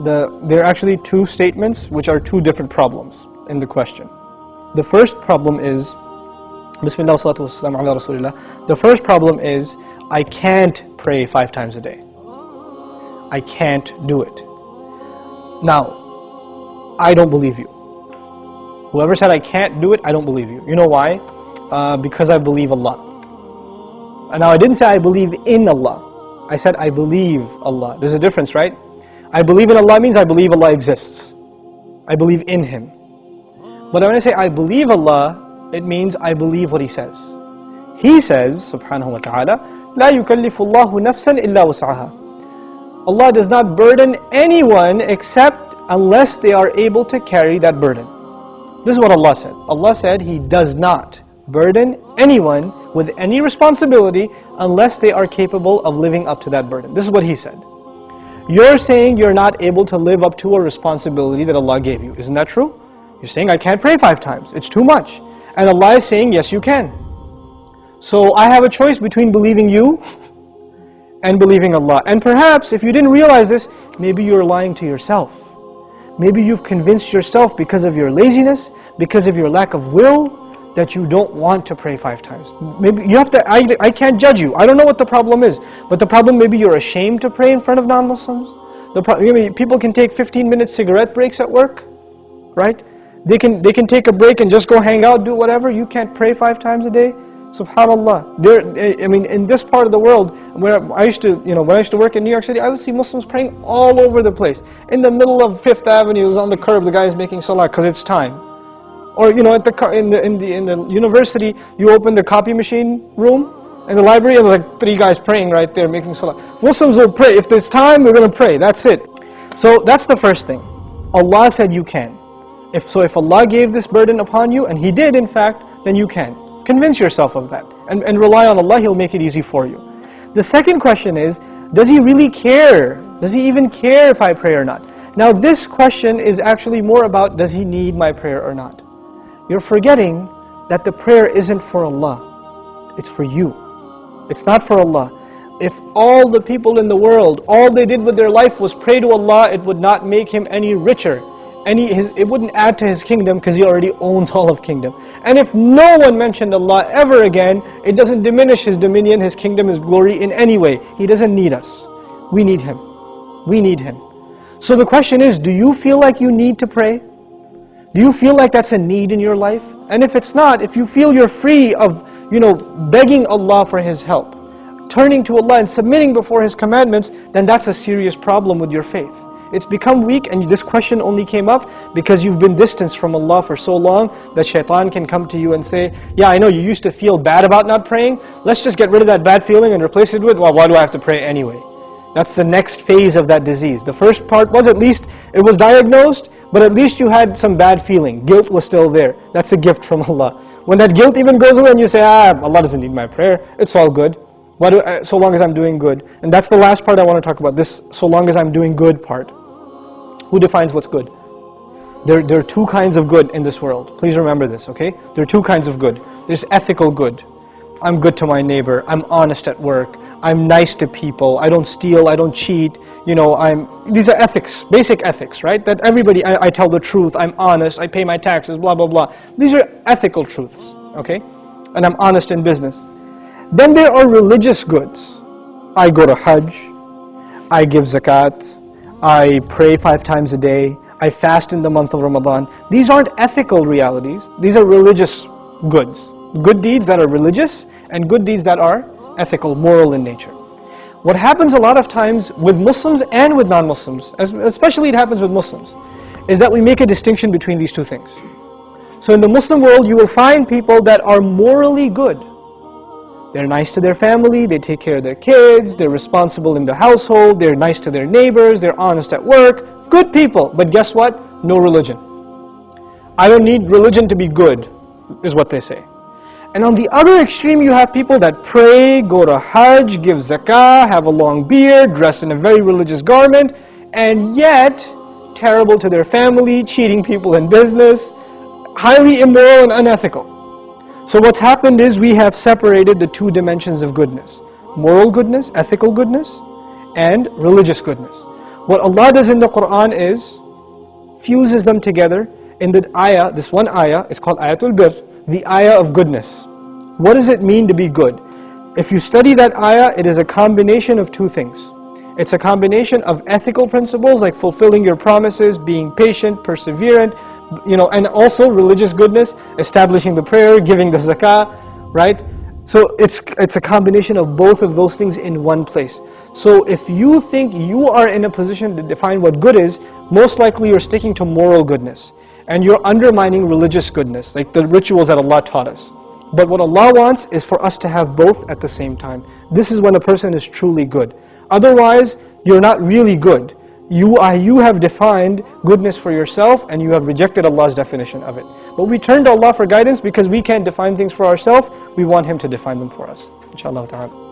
There are actually two statements which are two different problems in the question. The first problem is, Bismillah salatu wassalam ala Rasulillah. The first problem is, I can't pray 5 times a day. I can't do it. Now, I don't believe you. Whoever said I can't do it, I don't believe you. You know why? Because I believe Allah. And now I didn't say I believe in Allah. I said I believe Allah. There's a difference, right? I believe in Allah means I believe Allah exists. I believe in Him. But when I say I believe Allah, it means I believe what He says. He says, subhanahu wa ta'ala, لا يكلف الله نفسا إلا وسعها. Allah does not burden anyone except unless they are able to carry that burden. This is what Allah said. Allah said He does not burden anyone with any responsibility unless they are capable of living up to that burden. This is what He said. You're saying you're not able to live up to a responsibility that Allah gave you. Isn't that true? You're saying I can't pray 5 times. It's too much. And Allah is saying yes you can. So I have a choice between believing you and believing Allah. And perhaps if you didn't realize this, maybe you're lying to yourself. Maybe you've convinced yourself because of your laziness, because of your lack of will, that you don't want to pray 5 times. Maybe you have to, I can't judge you. I don't know what the problem is. But the problem, maybe you're ashamed to pray in front of non-Muslims. People can take 15-minute cigarette breaks at work, right? They can take a break and just go hang out, do whatever. You can't pray 5 times a day. SubhanAllah. In this part of the world, where I used to, when I used to work in New York City, I would see Muslims praying all over the place. In the middle of 5th Avenue, on the curb, the guy is making salah because it's time. Or in the university, you open the copy machine room in the library, and there's like 3 guys praying right there, making salah. Muslims will pray. If there's time, we're going to pray. That's it. So that's the first thing. Allah said you can. If Allah gave this burden upon you, and He did in fact, then you can. Convince yourself of that. And rely on Allah, He'll make it easy for you. The second question is, does He really care? Does He even care if I pray or not? Now this question is actually more about, does He need my prayer or not? You're forgetting that the prayer isn't for Allah. It's for you. It's not for Allah. If all the people in the world, all they did with their life was pray to Allah, it would not make Him any richer. It wouldn't add to His kingdom because He already owns all of kingdom. And if no one mentioned Allah ever again, it doesn't diminish His dominion, His kingdom, His glory in any way. He doesn't need us. We need Him. We need Him. So the question is, do you feel like you need to pray? Do you feel like that's a need in your life? And if it's not, if you feel you're free of, begging Allah for His help, turning to Allah and submitting before His commandments, then that's a serious problem with your faith. It's become weak, and this question only came up because you've been distanced from Allah for so long that shaitan can come to you and say, yeah, I know you used to feel bad about not praying, let's just get rid of that bad feeling and replace it with, well, why do I have to pray anyway? That's the next phase of that disease. The first part was, at least it was diagnosed, but at least you had some bad feeling. Guilt was still there. That's a gift from Allah. When that guilt even goes away and you say, Allah doesn't need my prayer, it's all good. So long as I'm doing good. And that's the last part I want to talk about, this so long as I'm doing good part. Who defines what's good? There are 2 kinds of good in this world. Please remember this, okay? There are 2 kinds of good. There's ethical good. I'm good to my neighbor. I'm honest at work. I'm nice to people. I don't steal. I don't cheat. These are ethics, basic ethics, right? That everybody, I tell the truth. I'm honest. I pay my taxes, blah, blah, blah. These are ethical truths, okay? And I'm honest in business. Then there are religious goods. I go to Hajj. I give zakat. I pray 5 times a day. I fast in the month of Ramadan. These aren't ethical realities. These are religious goods. Good deeds that are religious and good deeds that are ethical, moral in nature. What happens a lot of times with Muslims and with non-Muslims, especially it happens with Muslims, is that we make a distinction between these 2 things. So in the Muslim world, you will find people that are morally good. They're nice to their family, they take care of their kids, they're responsible in the household, they're nice to their neighbors, they're honest at work. Good people, but guess what? No religion. I don't need religion to be good, is what they say. And on the other extreme, you have people that pray, go to Hajj, give zakah, have a long beard, dress in a very religious garment, and yet terrible to their family, cheating people in business, highly immoral and unethical. So what's happened is we have separated the 2 dimensions of goodness. Moral goodness, ethical goodness, and religious goodness. What Allah does in the Quran is fuses them together in the ayah. This one ayah is called Ayatul Bir, the ayah of goodness. What does it mean to be good? If you study that ayah, it is a combination of two things. It's a combination of ethical principles like fulfilling your promises, being patient, perseverant, and also religious goodness, establishing the prayer, giving the zakah, right? So it's a combination of both of those things in one place. So if you think you are in a position to define what good is, most likely you're sticking to moral goodness and you're undermining religious goodness, like the rituals that Allah taught us. But what Allah wants is for us to have both at the same time. This is when a person is truly good. Otherwise, you're not really good. You have defined goodness for yourself and you have rejected Allah's definition of it. But we turn to Allah for guidance because we can't define things for ourselves. We want Him to define them for us. Inshallah ta'ala.